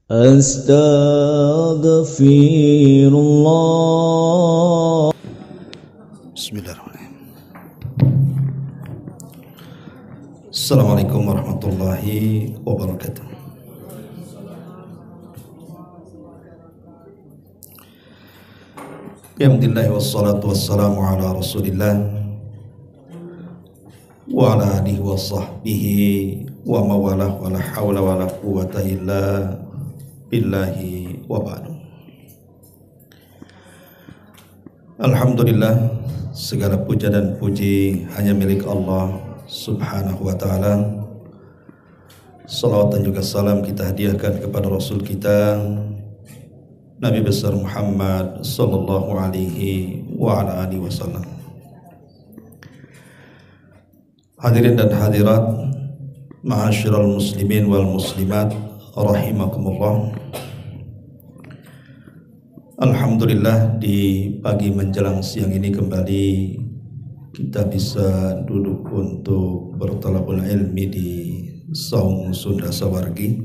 Astaghfirullah. Bismillahirrahmanirrahim. Assalamualaikum warahmatullahi wabarakatuh. Alhamdulillah wassalatu wassalamu ala Rasulillah wa ala alihi wa sahbihi wa mawalah wa la hawla wa la quwwata illa billahi wa ba'du. Alhamdulillah, segala puja dan puji hanya milik Allah Subhanahu wa ta'ala. Salawat dan juga salam kita hadiahkan kepada Rasul kita Nabi besar Muhammad sallallahu alaihi wa ala alihi wasallam. Hadirin dan hadirat, ma'asyiral muslimin wal muslimat rahimakumullah. Alhamdulillah, di pagi menjelang siang ini kembali kita bisa duduk untuk bertalabul ilmi di Saung Sunda Sawargi.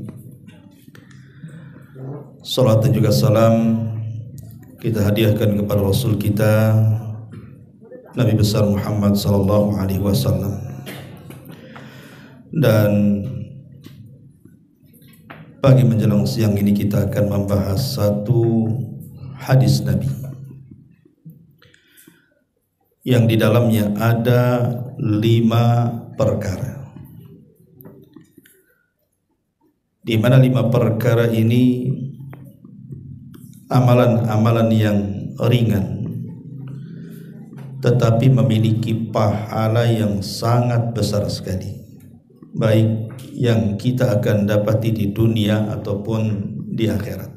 Salat dan juga salam kita hadiahkan kepada Rasul kita Nabi besar Muhammad sallallahu alaihi wasallam. Dan pagi menjelang siang ini kita akan membahas satu hadis Nabi yang di dalamnya ada 5 perkara, di mana 5 perkara ini amalan-amalan yang ringan tetapi memiliki pahala yang sangat besar sekali, baik yang kita akan dapati di dunia ataupun di akhirat.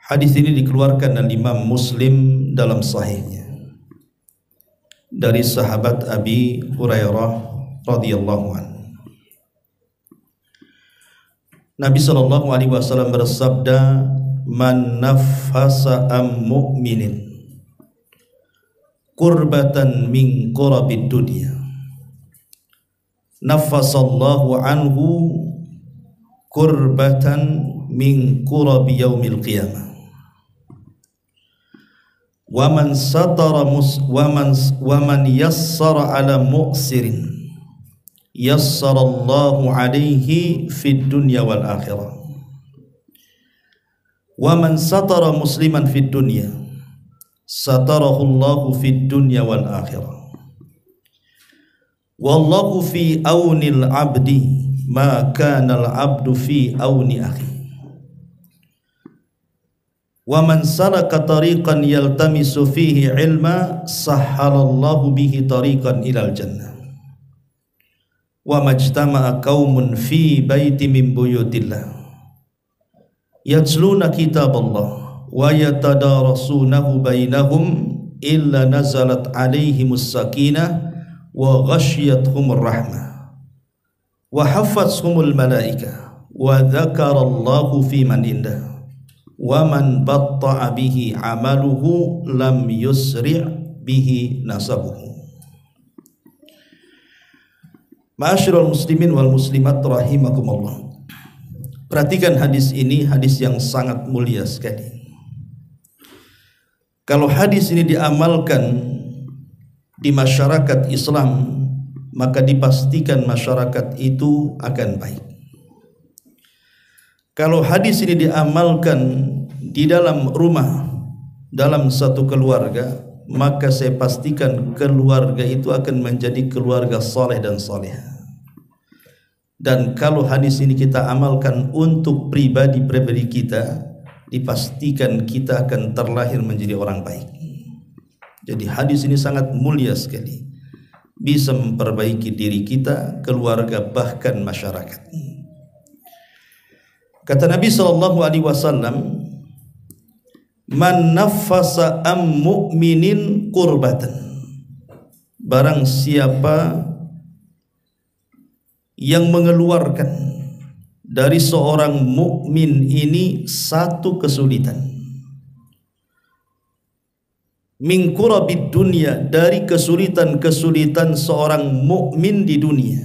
Hadis ini dikeluarkan oleh Imam Muslim dalam sahihnya dari sahabat Abi Hurairah radhiyallahu anhu. Nabi sallallahu alaihi wasallam bersabda, "Man naffasa am mu'minin qurbatan min qurabid dunya, naffasallahu anhu qurbatan min qurabi yaumil qiyamah. Wa man satara wa man yassara ala mu'sirin yassarallahu alaihi fid dunya wal akhirah. Wa man satara musliman fid dunya satarahu Allahu fid dunya wal akhirah. Wallahu fi aunil abdi ma kana al abdu fi auni akhi. Wa man salaka tariqan yaltamisu fihi ilma sahhalallahu bihi tariqan ilal jannah. Wa majtama'a qaumun fi baiti min buyutillah yatluna kitaballah wa yatadarasunahu bainahum illa nazalat alaihimus sakinah wa ghasyiyatuhumur rahmah wa hafathumul malaikah wa dzakarallahu fi man indah wa man batta'a bihi amaluhu lam yusri' bihi nasabuhu. Ma'asyiral muslimin wal muslimat rahimakumullah. Perhatikan hadis ini, hadis yang sangat mulia sekali. Kalau hadis ini diamalkan di masyarakat Islam, maka dipastikan masyarakat itu akan baik. Kalau hadis ini diamalkan di dalam rumah, dalam satu keluarga, maka saya pastikan keluarga itu akan menjadi keluarga saleh dan salehah. Dan kalau hadis ini kita amalkan untuk pribadi-pribadi kita, dipastikan kita akan terlahir menjadi orang baik. Jadi hadis ini sangat mulia sekali, bisa memperbaiki diri kita, keluarga, bahkan masyarakat. Kata Nabi sallallahu alaihi wasallam, "Man naffasa am mu'minin qurbatan." Barang siapa yang mengeluarkan dari seorang mukmin ini satu kesulitan, min qurabid dunya, dari kesulitan-kesulitan seorang mukmin di dunia,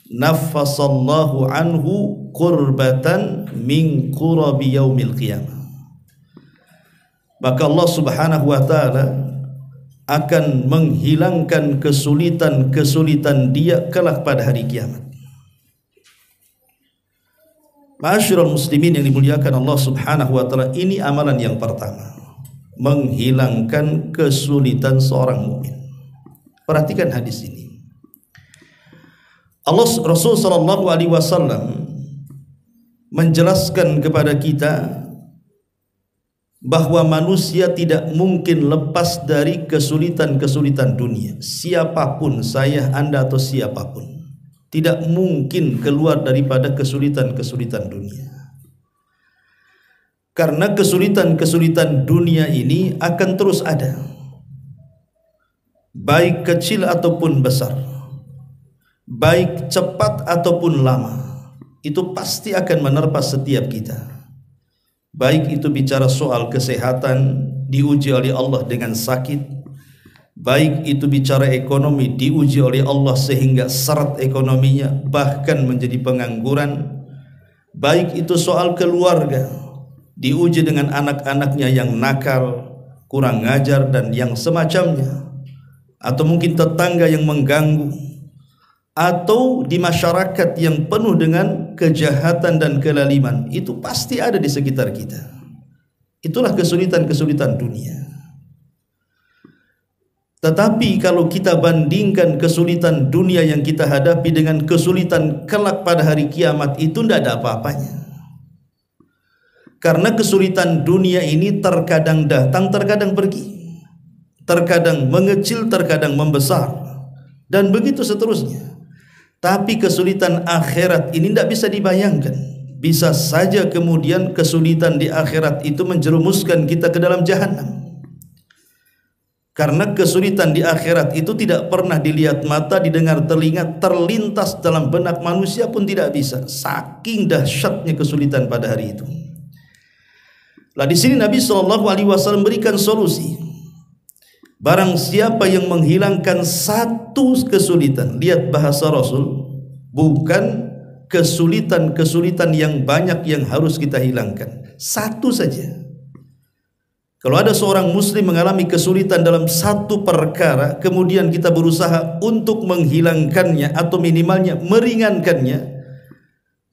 naffasallahu anhu qurbatan min qurabi yaumil qiyamah. Maka Allah Subhanahu wa taala akan menghilangkan kesulitan-kesulitan dia kelak pada hari kiamat. Ma'asyiral muslimin yang dimuliakan Allah Subhanahu wa taala, ini amalan yang pertama, menghilangkan kesulitan seorang mukmin. Perhatikan hadis ini. Rasul sallallahu alaihi wasallam menjelaskan kepada kita bahwa manusia tidak mungkin lepas dari kesulitan-kesulitan dunia. Siapapun, saya, Anda atau siapapun, tidak mungkin keluar daripada kesulitan-kesulitan dunia. Karena kesulitan-kesulitan dunia ini akan terus ada, baik kecil ataupun besar, baik cepat ataupun lama, itu pasti akan menerpa setiap kita. Baik itu bicara soal kesehatan, diuji oleh Allah dengan sakit, baik itu bicara ekonomi, diuji oleh Allah sehingga syarat ekonominya bahkan menjadi pengangguran, baik itu soal keluarga, diuji dengan anak-anaknya yang nakal, kurang ngajar dan yang semacamnya, atau mungkin tetangga yang mengganggu, atau di masyarakat yang penuh dengan kejahatan dan kelaliman, itu pasti ada di sekitar kita. Itulah kesulitan-kesulitan dunia. Tetapi kalau kita bandingkan kesulitan dunia yang kita hadapi dengan kesulitan kelak pada hari kiamat, itu tidak ada apa-apanya. Karena kesulitan dunia ini terkadang datang, terkadang pergi, terkadang mengecil, terkadang membesar, dan begitu seterusnya. Tapi kesulitan akhirat ini tidak bisa dibayangkan. Bisa saja kemudian kesulitan di akhirat itu menjerumuskan kita ke dalam jahanam. Karena kesulitan di akhirat itu tidak pernah dilihat mata, didengar telinga, terlintas dalam benak manusia pun tidak bisa. Saking dahsyatnya kesulitan pada hari itu. Lah di sini Nabi SAW berikan solusi. Barang siapa yang menghilangkan satu kesulitan, lihat bahasa Rasul, bukan kesulitan-kesulitan yang banyak yang harus kita hilangkan, satu saja. Kalau ada seorang muslim mengalami kesulitan dalam satu perkara, kemudian kita berusaha untuk menghilangkannya atau minimalnya meringankannya,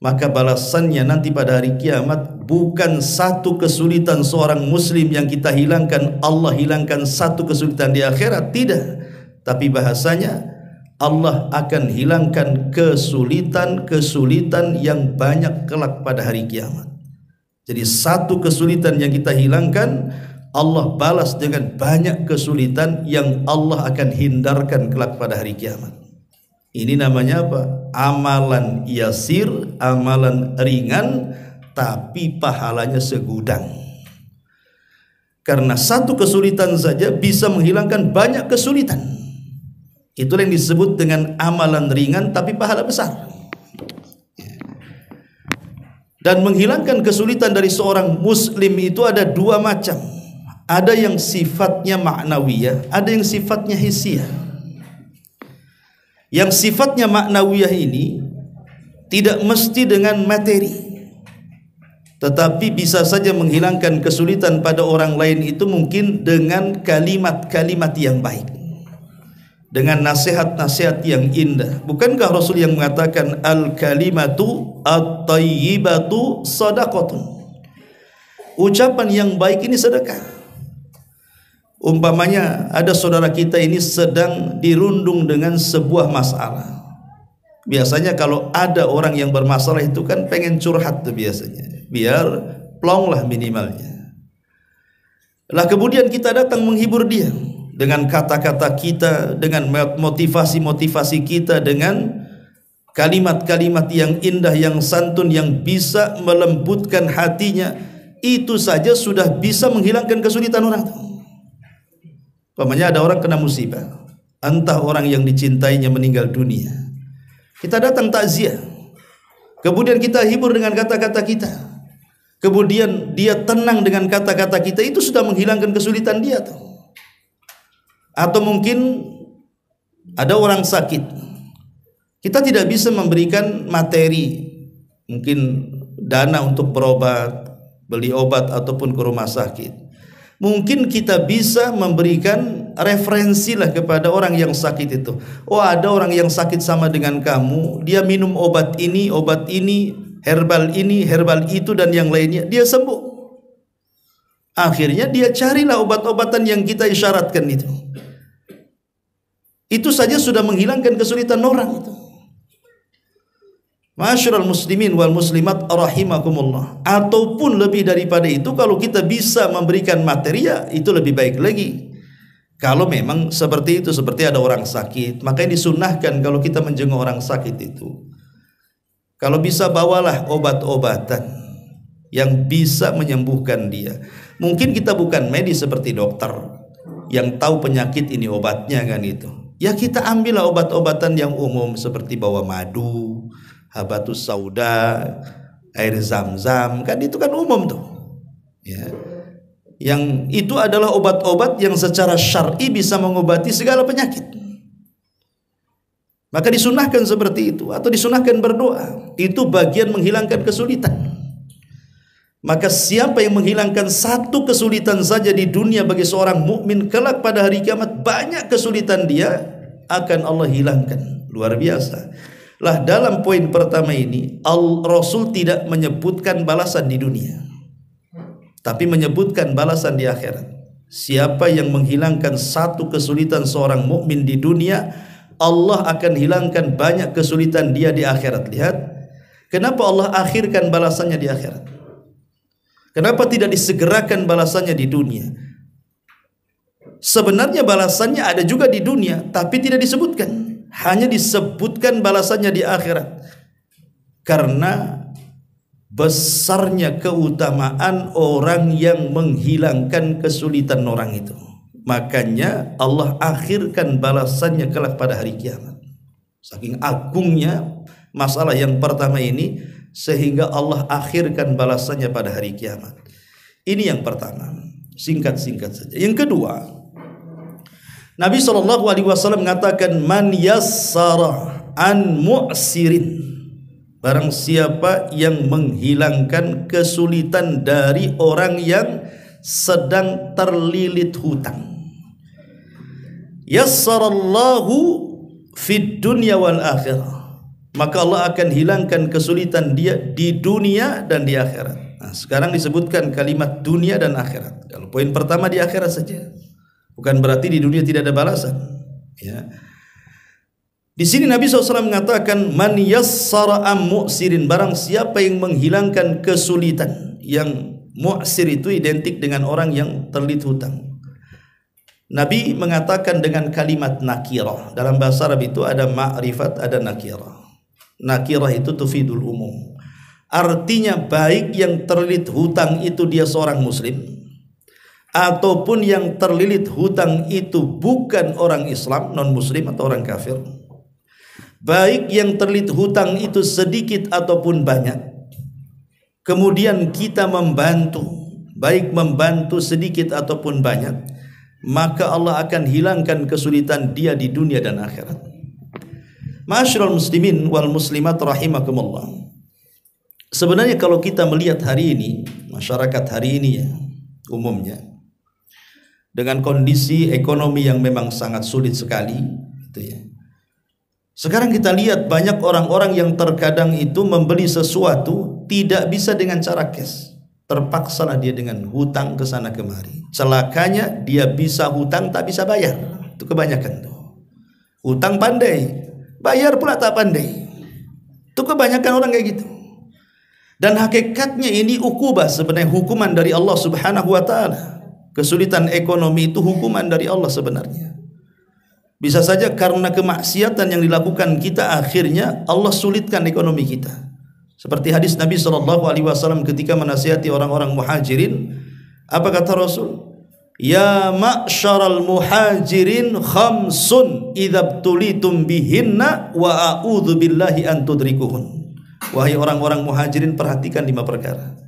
maka balasannya nanti pada hari kiamat bukan satu kesulitan seorang muslim yang kita hilangkan, Allah hilangkan satu kesulitan di akhirat, tidak. Tapi bahasanya Allah akan hilangkan kesulitan-kesulitan yang banyak kelak pada hari kiamat. Jadi satu kesulitan yang kita hilangkan, Allah balas dengan banyak kesulitan yang Allah akan hindarkan kelak pada hari kiamat. Ini namanya apa? Amalan yasir, amalan ringan, tapi pahalanya segudang. Karena satu kesulitan saja bisa menghilangkan banyak kesulitan. Itulah yang disebut dengan amalan ringan tapi pahala besar. Dan menghilangkan kesulitan dari seorang muslim itu ada dua macam. Ada yang sifatnya ma'nawiyah, ada yang sifatnya hissiyah. Yang sifatnya maknawiyah ini tidak mesti dengan materi, tetapi bisa saja menghilangkan kesulitan pada orang lain itu mungkin dengan kalimat-kalimat yang baik, dengan nasihat-nasihat yang indah. Bukankah Rasul yang mengatakan al-kalimatu at-tayyibatu sadaqatun? Ucapan yang baik ini sedekah. Umpamanya ada saudara kita ini sedang dirundung dengan sebuah masalah. Biasanya kalau ada orang yang bermasalah itu kan pengen curhat tuh biasanya, biar plong lah minimalnya. Lah kemudian kita datang menghibur dia dengan kata-kata kita, dengan motivasi-motivasi kita, dengan kalimat-kalimat yang indah, yang santun, yang bisa melembutkan hatinya. Itu saja sudah bisa menghilangkan kesulitan orang itu. Umpamanya ada orang kena musibah, entah orang yang dicintainya meninggal dunia, kita datang takziah, kemudian kita hibur dengan kata-kata kita, kemudian dia tenang dengan kata-kata kita, itu sudah menghilangkan kesulitan dia tuh. Atau mungkin ada orang sakit, Kita tidak bisa memberikan materi, mungkin dana untuk berobat, beli obat ataupun ke rumah sakit. Mungkin kita bisa memberikan referensi lah kepada orang yang sakit itu. Oh, ada orang yang sakit sama dengan kamu, dia minum obat ini, herbal ini, herbal itu dan yang lainnya, dia sembuh. Akhirnya dia carilah obat-obatan yang kita isyaratkan itu. Itu saja sudah menghilangkan kesulitan orang itu. Ma'asyiral muslimin wal muslimat rahimakumullah. Ataupun lebih daripada itu, kalau kita bisa memberikan materi, ya itu lebih baik lagi. Kalau memang seperti itu, seperti ada orang sakit, makanya disunahkan kalau kita menjenguk orang sakit itu, kalau bisa bawalah obat-obatan yang bisa menyembuhkan dia. Mungkin kita bukan medis seperti dokter yang tahu penyakit ini obatnya kan itu. Ya kita ambillah obat-obatan yang umum seperti bawa madu, habatus sauda, air zam-zam, kan itu kan umum tuh. Ya. Yang itu adalah obat-obat yang secara syar'i bisa mengobati segala penyakit. Maka disunahkan seperti itu, atau disunahkan berdoa. Itu bagian menghilangkan kesulitan. Maka siapa yang menghilangkan satu kesulitan saja di dunia bagi seorang mukmin, kelak pada hari kiamat banyak kesulitan dia akan Allah hilangkan. Luar biasa. Lah dalam poin pertama ini, Rasul tidak menyebutkan balasan di dunia, tapi menyebutkan balasan di akhirat. Siapa yang menghilangkan satu kesulitan seorang mukmin di dunia, Allah akan hilangkan banyak kesulitan dia di akhirat. Lihat, kenapa Allah akhirkan balasannya di akhirat? Kenapa tidak disegerakan balasannya di dunia? Sebenarnya balasannya ada juga di dunia, tapi tidak disebutkan. Hanya disebutkan balasannya di akhirat. Karena besarnya keutamaan orang yang menghilangkan kesulitan orang itu. Makanya Allah akhirkan balasannya kelak pada hari kiamat. Saking agungnya masalah yang pertama ini, sehingga Allah akhirkan balasannya pada hari kiamat. Ini yang pertama. Singkat-singkat saja. Yang kedua, Nabi SAW mengatakan, man yassara an mu'sirin, barang siapa yang menghilangkan kesulitan dari orang yang sedang terlilit hutang, yassarallahu fid dunya wal akhirah, maka Allah akan hilangkan kesulitan dia di dunia dan di akhirat. Nah, sekarang disebutkan kalimat dunia dan akhirat. Kalau poin pertama di akhirat saja, bukan berarti di dunia tidak ada balasan. Ya. Di sini Nabi SAW mengatakan, man yassara am mu'sirin, barang siapa yang menghilangkan kesulitan. Yang mu'sir itu identik dengan orang yang terlilit hutang. Nabi mengatakan dengan kalimat nakirah. Dalam bahasa Arab itu ada ma'rifat, ada nakirah. Nakirah itu tufidul umum. Artinya baik yang terlilit hutang itu dia seorang muslim, ataupun yang terlilit hutang itu bukan orang Islam, non muslim atau orang kafir. Baik yang terlilit hutang itu sedikit ataupun banyak, kemudian kita membantu, baik membantu sedikit ataupun banyak, maka Allah akan hilangkan kesulitan dia di dunia dan akhirat. Ma'asyiral muslimin wal muslimat rahimakumullah. Sebenarnya kalau kita melihat hari ini, masyarakat hari ini ya, umumnya dengan kondisi ekonomi yang memang sangat sulit sekali, gitu ya. Sekarang kita lihat banyak orang-orang yang terkadang itu membeli sesuatu tidak bisa dengan cara cash. Terpaksalah dia dengan hutang ke sana kemari. Celakanya dia bisa hutang tak bisa bayar. Itu kebanyakan tuh. Hutang pandai, bayar pula tak pandai. Itu kebanyakan orang kayak gitu. Dan hakikatnya ini ukubah, sebenarnya hukuman dari Allah Subhanahu wa taala. Kesulitan ekonomi itu hukuman dari Allah sebenarnya. Bisa saja karena kemaksiatan yang dilakukan kita, akhirnya Allah sulitkan ekonomi kita. Seperti hadis Nabi SAW ketika menasihati orang-orang muhajirin, apa kata Rasul? Ya ma'syaral muhajirin khamsun idzabtulitum bihinna wa a'udzu billahi an tudrikuhun. Wahai orang-orang muhajirin, perhatikan 5 perkara.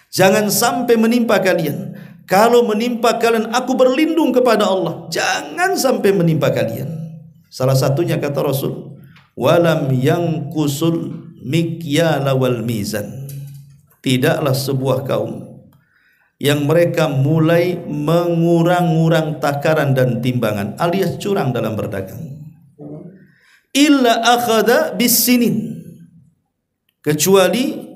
Jangan sampai menimpa kalian. Kalau menimpa kalian, aku berlindung kepada Allah. Jangan sampai menimpa kalian. Salah satunya kata Rasul, walam yanqusul mikyala wal mizan. Tidaklah sebuah kaum yang mereka mulai mengurang-urang takaran dan timbangan alias curang dalam berdagang, illa akhadha bisinin, kecuali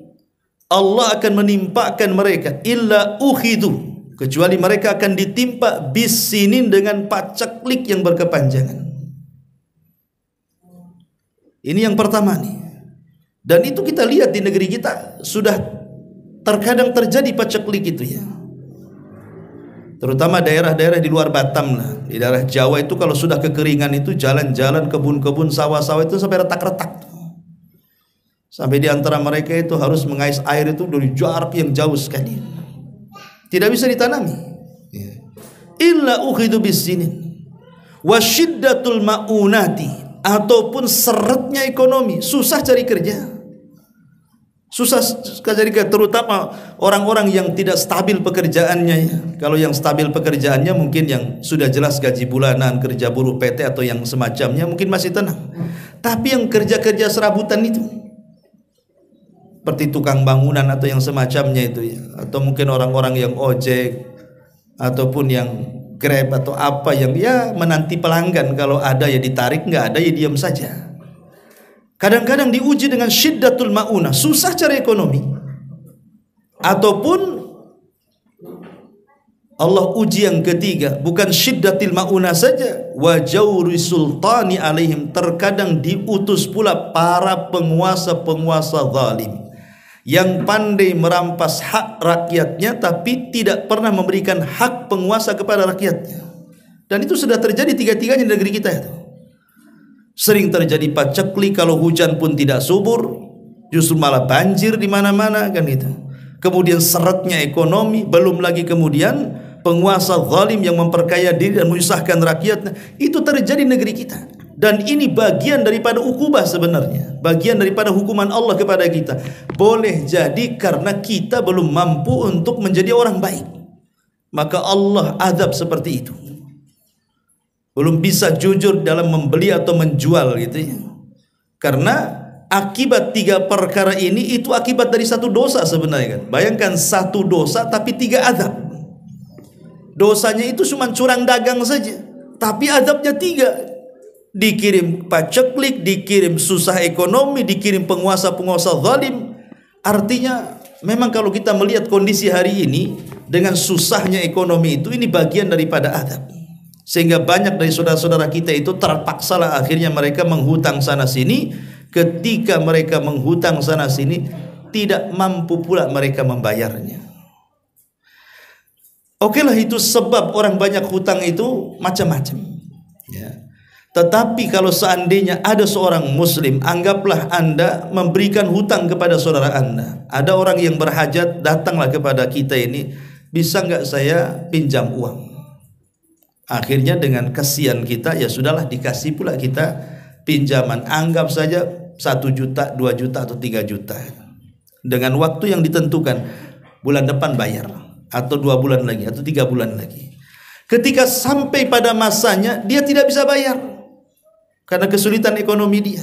Allah akan menimpakan mereka, illa ukhidu, kecuali mereka akan ditimpa bisinin dengan paceklik yang berkepanjangan. Ini yang pertama nih. Dan itu kita lihat di negeri kita sudah terkadang terjadi paceklik itu ya. Terutama daerah-daerah di luar Batam lah, di daerah Jawa itu kalau sudah kekeringan itu jalan-jalan, kebun-kebun, sawah-sawah itu sampai retak-retak. Sampai di antara mereka itu harus mengais air itu dari jarak yang jauh sekali. Tidak bisa ditanami. Illa ukhidu bisinin wa syiddatul maunati, ataupun seretnya ekonomi, susah cari kerja, susah cari kerja, terutama orang-orang yang tidak stabil pekerjaannya ya. Kalau yang stabil pekerjaannya mungkin yang sudah jelas gaji bulanan, kerja buruh PT atau yang semacamnya mungkin masih tenang. Tapi yang kerja-kerja serabutan itu, seperti tukang bangunan atau yang semacamnya itu ya, atau mungkin orang-orang yang ojek ataupun yang Grab atau apa yang ya menanti pelanggan, kalau ada ya ditarik, nggak ada ya diam saja. Kadang-kadang diuji dengan syiddatul maunah, susah cari ekonomi. Ataupun Allah uji yang ketiga, bukan syiddatil maunah saja, wa jawri sultani alaihim, terkadang diutus pula para penguasa-penguasa zalim yang pandai merampas hak rakyatnya tapi tidak pernah memberikan hak penguasa kepada rakyatnya. Dan itu sudah terjadi tiga-tiganya di negeri kita itu. Sering terjadi paceklik, kalau hujan pun tidak subur, justru malah banjir di mana-mana kan itu. Kemudian seretnya ekonomi, belum lagi kemudian penguasa zalim yang memperkaya diri dan menyusahkan rakyatnya. Itu terjadi di negeri kita. Dan ini bagian daripada ukubah sebenarnya, bagian daripada hukuman Allah kepada kita. Boleh jadi karena kita belum mampu untuk menjadi orang baik, maka Allah azab seperti itu. Belum bisa jujur dalam membeli atau menjual gitu ya. Karena akibat tiga perkara ini itu akibat dari satu dosa sebenarnya kan. Bayangkan satu dosa tapi tiga azab. Dosanya itu cuma curang dagang saja, tapi azabnya tiga. Dikirim paceklik, dikirim susah ekonomi, dikirim penguasa-penguasa zalim. Artinya memang kalau kita melihat kondisi hari ini dengan susahnya ekonomi itu, ini bagian daripada azab. Sehingga banyak dari saudara-saudara kita itu terpaksalah akhirnya mereka menghutang sana sini. Ketika mereka menghutang sana sini, tidak mampu pula mereka membayarnya. Oke lah, itu sebab orang banyak hutang itu macam-macam ya. Tetapi kalau seandainya ada seorang muslim, anggaplah Anda memberikan hutang kepada saudara Anda. Ada orang yang berhajat, datanglah kepada kita ini, bisa nggak saya pinjam uang? Akhirnya dengan kasihan kita, ya sudahlah dikasih pula kita pinjaman. Anggap saja 1 juta, 2 juta atau 3 juta. Dengan waktu yang ditentukan, bulan depan bayar, atau 2 bulan lagi, atau 3 bulan lagi. Ketika sampai pada masanya, dia tidak bisa bayar karena kesulitan ekonomi dia.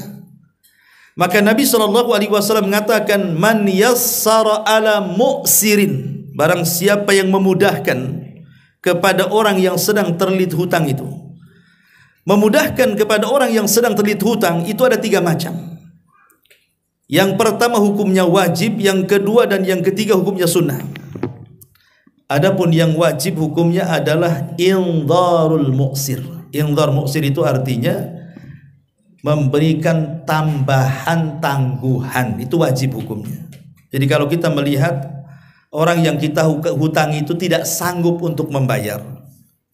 Maka Nabi SAW mengatakan, man yassara ala mu'sirin, barang siapa yang memudahkan kepada orang yang sedang terlilit hutang itu. Memudahkan kepada orang yang sedang terlilit hutang itu ada 3 macam. Yang pertama hukumnya wajib, yang kedua dan yang ketiga hukumnya sunnah. Adapun yang wajib hukumnya adalah indharul mu'sir. Indhar mu'sir itu artinya memberikan tambahan tangguhan, itu wajib hukumnya. Jadi kalau kita melihat orang yang kita hutang itu tidak sanggup untuk membayar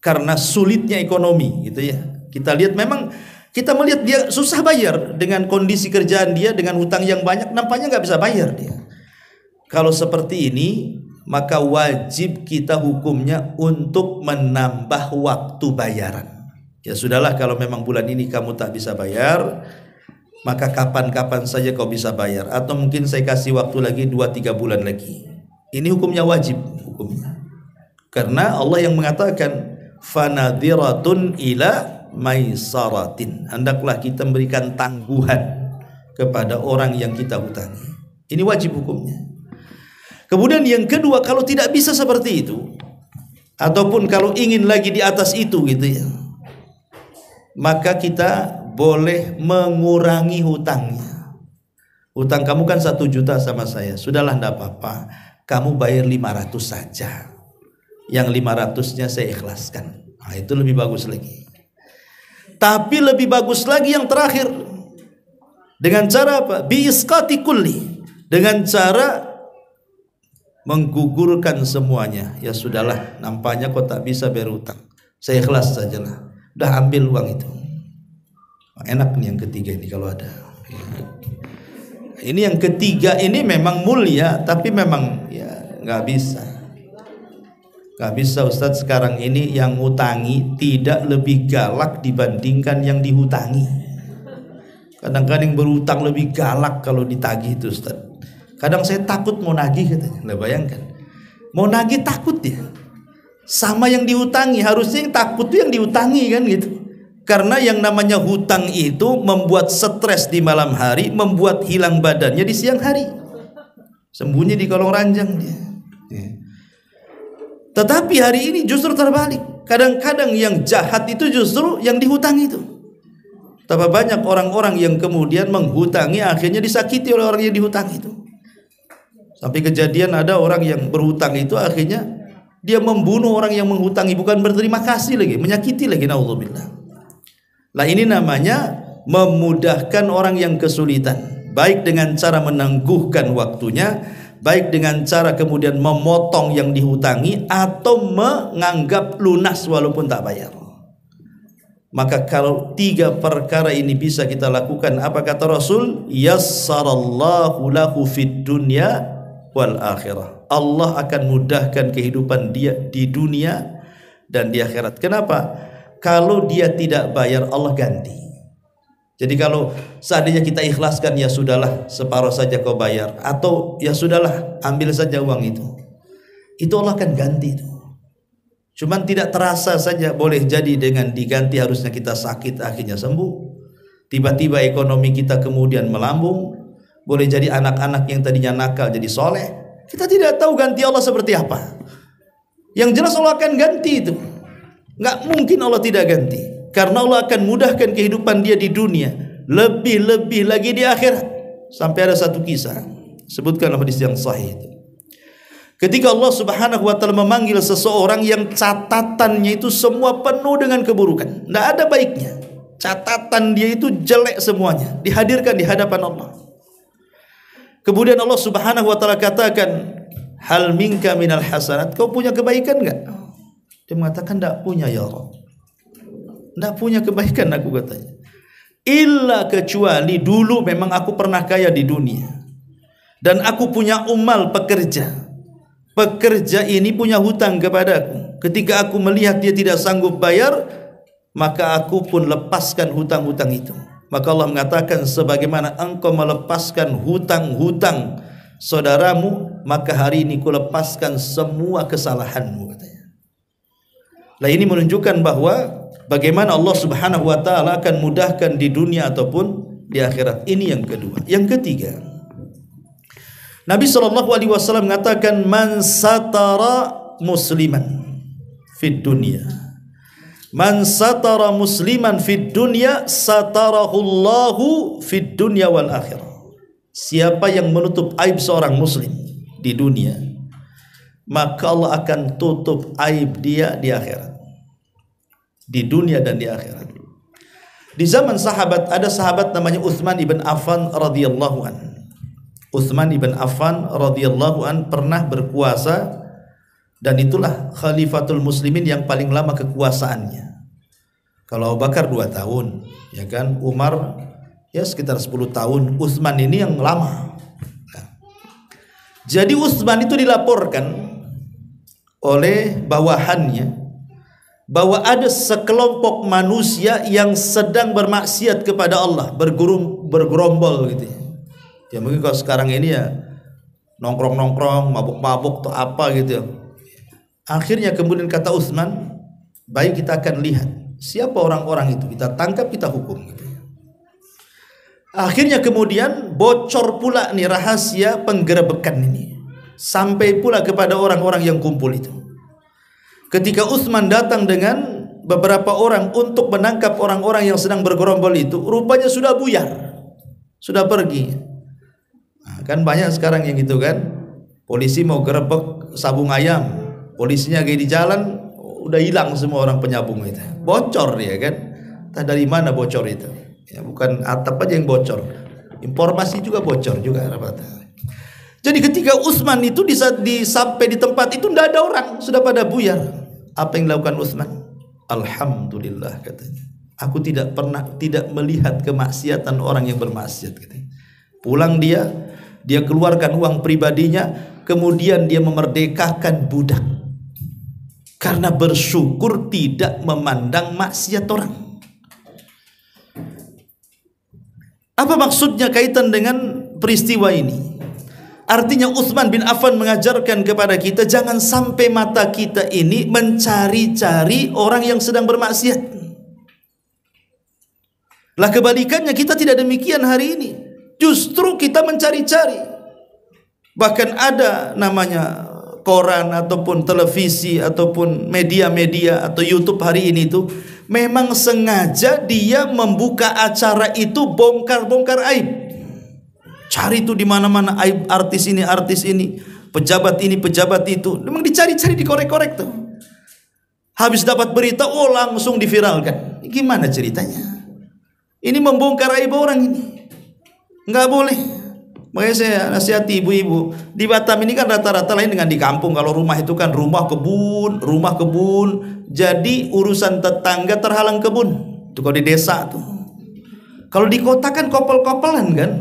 karena sulitnya ekonomi gitu ya, kita lihat memang kita melihat dia susah bayar dengan kondisi kerjaan dia, dengan hutang yang banyak, nampaknya nggak bisa bayar dia. Kalau seperti ini, maka wajib kita hukumnya untuk menambah waktu bayaran. Ya sudahlah, kalau memang bulan ini kamu tak bisa bayar, maka kapan-kapan saja kau bisa bayar, atau mungkin saya kasih waktu lagi 2-3 bulan lagi. Ini hukumnya wajib hukumnya. Karena Allah yang mengatakan fanadhiratun ila maisaratin. Hendaklah kita memberikan tangguhan kepada orang yang kita hutangi. Ini wajib hukumnya. Kemudian yang kedua, kalau tidak bisa seperti itu, ataupun kalau ingin lagi di atas itu gitu ya, maka kita boleh mengurangi hutangnya. Hutang kamu kan 1 juta sama saya, sudahlah enggak apa-apa, kamu bayar 500 saja, yang 500-nya saya ikhlaskan. Nah, itu lebih bagus lagi. Tapi lebih bagus lagi yang terakhir, dengan cara apa? Biisqati kulli, dengan cara menggugurkan semuanya. Ya sudahlah, nampaknya kok tak bisa bayar hutang, saya ikhlas sajalah, udah ambil uang itu. Enak nih yang ketiga ini kalau ada. Ini yang ketiga ini memang mulia, tapi memang ya nggak bisa. Nggak bisa Ustadz, sekarang ini yang ngutangi tidak lebih galak dibandingkan yang dihutangi. Kadang-kadang yang berutang lebih galak kalau ditagih itu Ustadz. Kadang saya takut mau nagih katanya. Nah, bayangkan, mau nagih takut dia. Sama yang dihutangi, harusnya yang takut tuh yang dihutangi kan gitu. Karena yang namanya hutang itu membuat stres di malam hari, membuat hilang badannya di siang hari. Sembunyi di kolong ranjang dia. Tetapi hari ini justru terbalik. Kadang-kadang yang jahat itu justru yang dihutang itu. Betapa banyak orang-orang yang kemudian menghutangi akhirnya disakiti oleh orang yang dihutang itu. Sampai kejadian ada orang yang berhutang itu akhirnya dia membunuh orang yang menghutangi, bukan berterima kasih lagi, menyakiti lagi, naudzubillah. Lah ini namanya memudahkan orang yang kesulitan, baik dengan cara menangguhkan waktunya, baik dengan cara kemudian memotong yang dihutangi, atau menganggap lunas walaupun tak bayar. Maka kalau 3 perkara ini bisa kita lakukan, apa kata Rasul? Yassarallahu lahu fid dunya wal akhirah. Allah akan mudahkan kehidupan dia di dunia dan di akhirat. Kenapa? Kalau dia tidak bayar, Allah ganti. Jadi kalau seandainya kita ikhlaskan, ya sudahlah, separuh saja kau bayar, atau ya sudahlah, ambil saja uang itu Allah akan ganti itu. Cuman tidak terasa saja, boleh jadi dengan diganti harusnya kita sakit akhirnya sembuh. Tiba-tiba ekonomi kita kemudian melambung. Boleh jadi anak-anak yang tadinya nakal jadi soleh. Kita tidak tahu ganti Allah seperti apa. Yang jelas Allah akan ganti itu. Nggak mungkin Allah tidak ganti, karena Allah akan mudahkan kehidupan dia di dunia, lebih-lebih lagi di akhirat. Sampai ada satu kisah, sebutkan hadis yang sahih itu. Ketika Allah Subhanahu wa taala memanggil seseorang yang catatannya itu semua penuh dengan keburukan, nggak ada baiknya, catatan dia itu jelek semuanya, dihadirkan di hadapan Allah. Kemudian Allah Subhanahu wa taala katakan, hal minka minal hasanat, kau punya kebaikan enggak? Dia mengatakan, tidak punya ya Rabb, tidak punya kebaikan aku, katanya. Illa kecuali dulu memang aku pernah kaya di dunia, dan aku punya umal pekerja. Pekerja ini punya hutang kepadaku. Ketika aku melihat dia tidak sanggup bayar, maka aku pun lepaskan hutang-hutang itu. Maka Allah mengatakan, sebagaimana engkau melepaskan hutang-hutang saudaramu, maka hari ini ku lepaskan semua kesalahanmu, katanya. Nah, ini menunjukkan bahwa bagaimana Allah Subhanahu wa taala akan mudahkan di dunia ataupun di akhirat. Ini yang kedua. Yang ketiga, Nabi SAW mengatakan, man satara musliman fid dunya, man satara musliman fid dunya satarahullahu fid dunya wal akhirah. Siapa yang menutup aib seorang muslim di dunia, maka Allah akan tutup aib dia di akhirat, di dunia dan di akhirat. Di zaman sahabat, ada sahabat namanya Utsman ibn Affan radhiyallahu an. Utsman ibn Affan radhiyallahu an pernah berkuasa, dan itulah khalifatul muslimin yang paling lama kekuasaannya. Kalau Abu Bakar 2 tahun, ya kan, Umar ya sekitar 10 tahun, Utsman ini yang lama. Jadi Utsman itu dilaporkan oleh bawahannya bahwa ada sekelompok manusia yang sedang bermaksiat kepada Allah, bergerombol gitu ya. Ya mungkin kalau sekarang ini ya nongkrong-nongkrong, mabuk-mabuk atau apa gitu ya. Akhirnya kemudian kata Utsman, baik kita akan lihat Siapa orang-orang itu? Kita tangkap, kita hukum. Akhirnya kemudian bocor pula nih rahasia penggerebekan ini. Sampai pula kepada orang-orang yang kumpul itu. Ketika Utsman datang dengan beberapa orang untuk menangkap orang-orang yang sedang bergerombol itu, rupanya sudah buyar, sudah pergi. Nah, kan banyak sekarang yang gitu kan, polisi mau gerebek sabung ayam, polisinya lagi di jalan, udah hilang semua orang penyabung itu, bocor dia kan. Entah dari mana bocor itu. Ya, bukan atap aja yang bocor, informasi juga bocor juga. Jadi ketika Utsman itu sampai di tempat itu tidak ada orang, sudah pada buyar. Apa yang dilakukan Utsman? Alhamdulillah katanya, aku tidak melihat kemaksiatan orang yang bermaksiat katanya. Pulang dia keluarkan uang pribadinya, kemudian dia memerdekakan budak karena bersyukur tidak memandang maksiat orang. Apa maksudnya kaitan dengan peristiwa ini? Artinya Utsman bin Affan mengajarkan kepada kita, jangan sampai mata kita ini mencari-cari orang yang sedang bermaksiat. Lah kebalikannya, kita tidak demikian hari ini. Justru kita mencari-cari. Bahkan ada namanya koran ataupun televisi ataupun media-media atau YouTube hari ini tuh memang sengaja dia membuka acara itu bongkar-bongkar aib. Cari tuh di mana-mana aib artis ini, pejabat ini, pejabat itu. Memang dicari-cari, dikorek-korek tuh. Habis dapat berita, oh langsung diviralkan. Gimana ceritanya? Ini membongkar aib orang ini. Enggak boleh. Makanya saya nasihati ibu-ibu. Di Batam ini kan rata-rata lain dengan di kampung. Kalau rumah itu kan rumah kebun. Jadi urusan tetangga terhalang kebun. Itu kalau di desa tuh. Kalau di kota kan kopel-kopelan kan.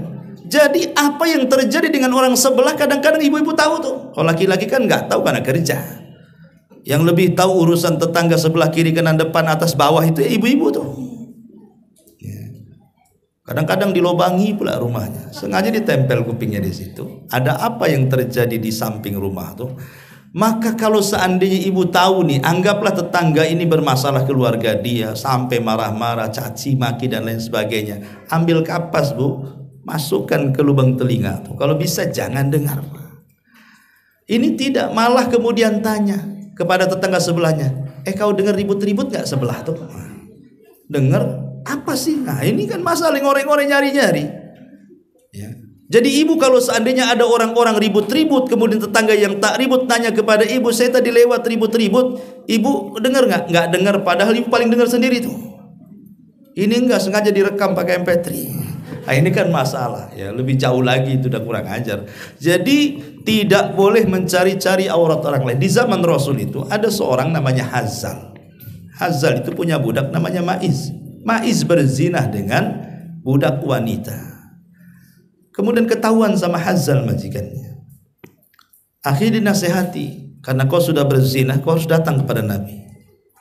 Jadi apa yang terjadi dengan orang sebelah kadang-kadang ibu-ibu tahu tuh. Kalau laki-laki kan nggak tahu karena kerja. Yang lebih tahu urusan tetangga sebelah kiri kanan depan atas bawah itu ya ibu-ibu tuh. Kadang-kadang dilobangi pula rumahnya. Sengaja ditempel kupingnya di situ. Ada apa yang terjadi di samping rumah tuh. Maka kalau seandainya ibu tahu nih, anggaplah tetangga ini bermasalah keluarga dia, sampai marah-marah, caci maki dan lain sebagainya. Ambil kapas bu, masukkan ke lubang telinga tuh. Kalau bisa jangan dengar. Ini tidak, malah kemudian tanya kepada tetangga sebelahnya, kau dengar ribut-ribut gak sebelah tuh? Dengar. Apa sih? Nah ini kan masalah ngoreng-ngoreng nyari-nyari ya. Jadi ibu kalau seandainya ada orang-orang ribut-ribut, kemudian tetangga yang tak ribut tanya kepada ibu, saya tadi lewat ribut-ribut, ibu dengar nggak? Nggak dengar, padahal ibu paling dengar sendiri tuh. Ini enggak sengaja direkam pakai MP3. Nah ini kan masalah ya, lebih jauh lagi itu udah kurang ajar. Jadi tidak boleh mencari-cari aurat orang lain. Di zaman Rasul itu ada seorang namanya Hazal. Hazal itu punya budak namanya Maiz. Maiz berzinah dengan budak wanita. Kemudian ketahuan sama Hazal majikannya. Akhirnya dinasihati, karena kau sudah berzinah, kau harus datang kepada Nabi.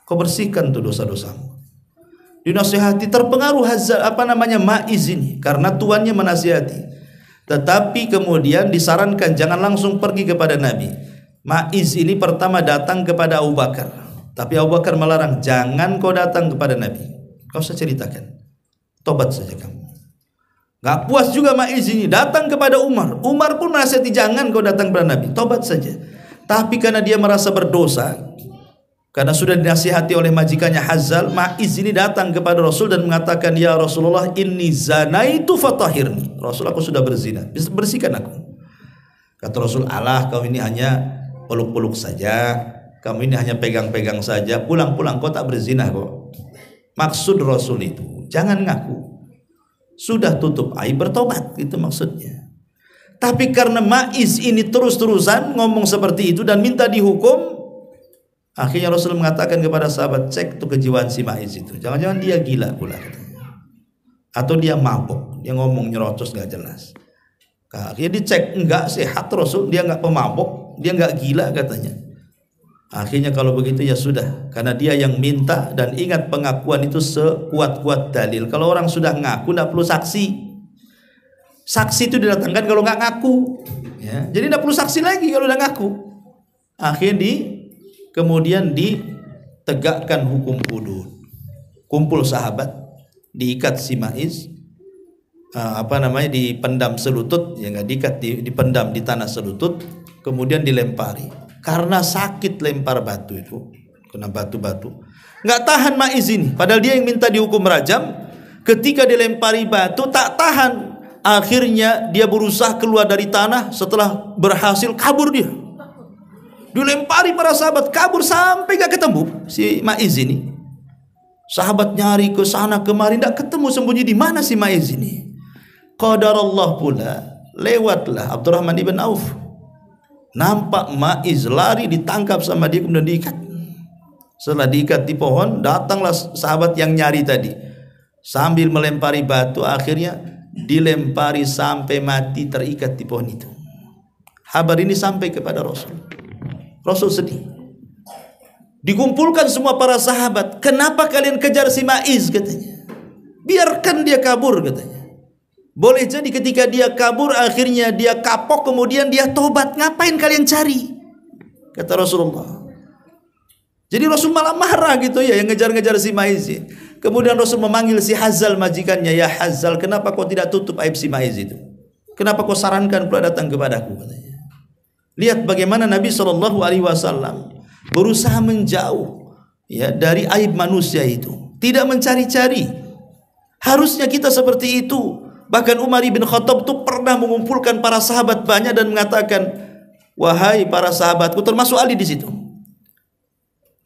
Kau bersihkan tuh dosa-dosamu. Dinasihati, terpengaruh Hazal Maiz ini karena tuannya menasihati. Tetapi kemudian disarankan jangan langsung pergi kepada Nabi. Maiz ini pertama datang kepada Abu Bakar, tapi Abu Bakar melarang, jangan kau datang kepada Nabi. Kau usah ceritakan, tobat saja kamu. Gak puas juga Maiz ini, datang kepada Umar. Umar pun menasihati, jangan kau datang kepada Nabi, tobat saja. Tapi karena dia merasa berdosa, karena sudah dinasihati oleh majikannya Hazal, Maiz ini datang kepada Rasul dan mengatakan, ya Rasulullah, inni zanaitu fatahirni. Rasul, aku sudah berzina, bersihkan aku. Kata Rasul, alah kau ini hanya peluk-peluk saja, kamu ini hanya pegang-pegang saja, pulang-pulang kau tak berzina kok. Maksud Rasul itu jangan ngaku sudah tutup aib, bertobat, itu maksudnya. Tapi karena Maiz ini terus-terusan ngomong seperti itu dan minta dihukum, akhirnya Rasul mengatakan kepada sahabat, cek tuh kejiwaan si Maiz itu, jangan-jangan dia gila pula katanya. Atau dia mabuk, dia ngomong nyerocos gak jelas. Akhirnya dicek, enggak, sehat Rasul, dia enggak pemabuk, dia enggak gila katanya. Akhirnya kalau begitu ya sudah, karena dia yang minta, dan ingat pengakuan itu sekuat-kuat dalil. Kalau orang sudah ngaku tidak perlu saksi. Saksi itu didatangkan kalau nggak ngaku ya. Jadi tidak perlu saksi lagi kalau udah ngaku. Akhirnya kemudian ditegakkan hukum hudud. kumpul sahabat, diikat si Maiz, dipendam selutut, ya nggak diikat, dipendam di tanah selutut, kemudian dilempari. Karena sakit lempar batu itu, kena batu-batu, nggak tahan Maiz ini. Padahal dia yang minta dihukum rajam. Ketika dilempari batu tak tahan, akhirnya dia berusaha keluar dari tanah. Setelah berhasil kabur dia. Dilempari para sahabat, kabur sampai gak ketemu si Maiz ini. Sahabat nyari ke sana kemari, tidak ketemu, sembunyi di mana si Maiz ini. Qadarullah pula, lewatlah Abdurrahman ibn Auf. Nampak Maiz lari, ditangkap sama dia, kemudian diikat. Setelah diikat di pohon, datanglah sahabat yang nyari tadi, sambil melempari batu, akhirnya dilempari sampai mati terikat di pohon itu. Kabar ini sampai kepada Rasul. Rasul sedih. Dikumpulkan semua para sahabat. Kenapa kalian kejar si Maiz, katanya. Biarkan dia kabur, katanya. Boleh jadi ketika dia kabur, akhirnya dia kapok, kemudian dia tobat. Ngapain kalian cari? Kata Rasulullah. Jadi Rasul malah marah gitu ya, yang ngejar-ngejar si Maiz. Kemudian Rasul memanggil si Hazal majikannya. Ya Hazal, kenapa kau tidak tutup aib si Maiz itu? Kenapa kau sarankan pula datang kepadaku, katanya. Lihat bagaimana Nabi SAW berusaha menjauh ya dari aib manusia itu, tidak mencari-cari. Harusnya kita seperti itu. Bahkan Umar bin Khattab itu pernah mengumpulkan para sahabat banyak dan mengatakan, wahai para sahabatku, termasuk Ali di situ.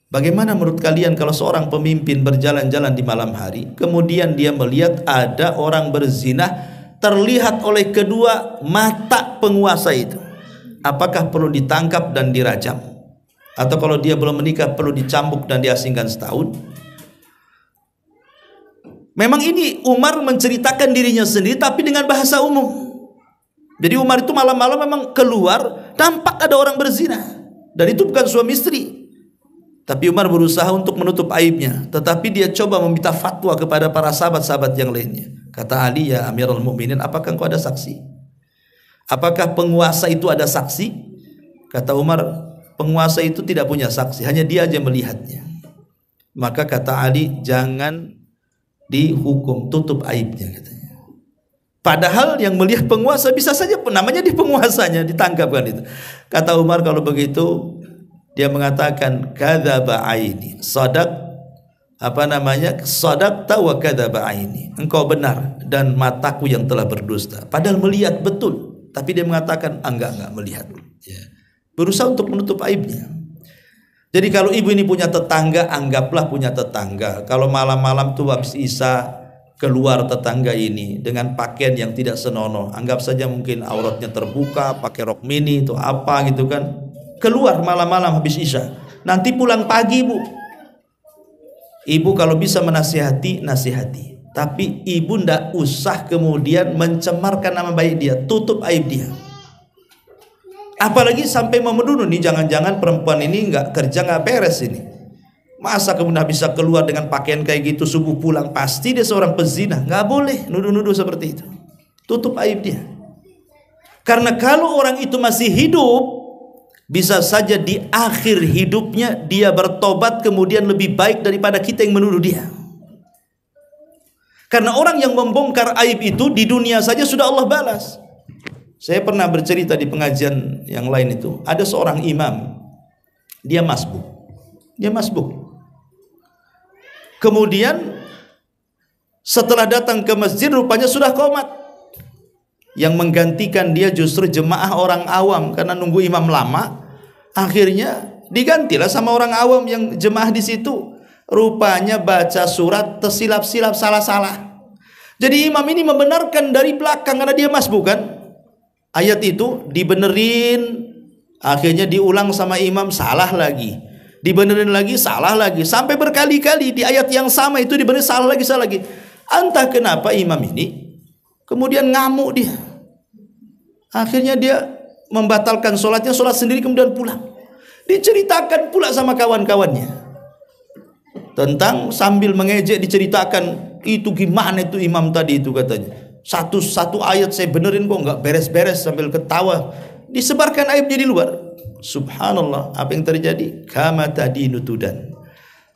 Bagaimana menurut kalian kalau seorang pemimpin berjalan-jalan di malam hari, kemudian dia melihat ada orang berzina terlihat oleh kedua mata penguasa itu? Apakah perlu ditangkap dan dirajam? Atau kalau dia belum menikah perlu dicambuk dan diasingkan setahun? Memang ini Umar menceritakan dirinya sendiri tapi dengan bahasa umum. Jadi Umar itu malam-malam memang keluar, tampak ada orang berzina, dan itu bukan suami istri. Tapi Umar berusaha untuk menutup aibnya, tetapi dia coba meminta fatwa kepada para sahabat-sahabat yang lainnya. Kata Ali, ya Amirul Mukminin, apakah engkau ada saksi? Apakah penguasa itu ada saksi? Kata Umar, penguasa itu tidak punya saksi, hanya dia aja melihatnya. Maka kata Ali, jangan dihukum, tutup aibnya, katanya. Padahal yang melihat penguasa bisa saja namanya di penguasanya ditangkapkan itu. Kata Umar, kalau begitu dia mengatakan kadzaba aini, sadaqta wa kadzaba aini. Engkau benar dan mataku yang telah berdusta. Padahal melihat betul. Tapi dia mengatakan enggak melihat, ya. Berusaha untuk menutup aibnya. Jadi kalau ibu ini punya tetangga, anggaplah punya tetangga. Kalau malam-malam tuh habis Isya keluar tetangga ini dengan pakaian yang tidak senonoh, anggap saja mungkin auratnya terbuka, pakai rok mini itu apa gitu kan, keluar malam-malam habis Isya. Nanti pulang pagi, Bu. Ibu kalau bisa menasihati, nasihati. Tapi ibu ndak usah kemudian mencemarkan nama baik dia, tutup aib dia. Apalagi sampai menuduh nih, jangan-jangan perempuan ini nggak kerja, nggak beres ini. Masa kemudian bisa keluar dengan pakaian kayak gitu, subuh pulang pasti dia seorang pezina. Nggak boleh nuduh-nuduh seperti itu. Tutup aib dia. Karena kalau orang itu masih hidup, bisa saja di akhir hidupnya dia bertobat kemudian lebih baik daripada kita yang menuduh dia. Karena orang yang membongkar aib itu di dunia saja sudah Allah balas. Saya pernah bercerita di pengajian yang lain itu, ada seorang imam, dia masbuk. Kemudian setelah datang ke masjid rupanya sudah qomat. Yang menggantikan dia justru jemaah orang awam, karena nunggu imam lama. Akhirnya digantilah sama orang awam yang jemaah di situ. Rupanya baca surat tersilap-silap, salah-salah. Jadi imam ini membenarkan dari belakang karena dia masbuk kan. Ayat itu dibenerin, akhirnya diulang sama imam, salah lagi. Dibenerin lagi, salah lagi. Sampai berkali-kali di ayat yang sama itu dibenerin, salah lagi, salah lagi. Entah kenapa imam ini kemudian ngamuk dia. Akhirnya dia membatalkan sholatnya, sholat sendiri kemudian pulang. Diceritakan pula sama kawan-kawannya. Tentang sambil mengejek diceritakan, itu gimana itu imam tadi itu katanya. Satu ayat saya benerin kok nggak beres-beres, sambil ketawa. Disebarkan aibnya di luar. Subhanallah, apa yang terjadi? Kama tadinu tudan.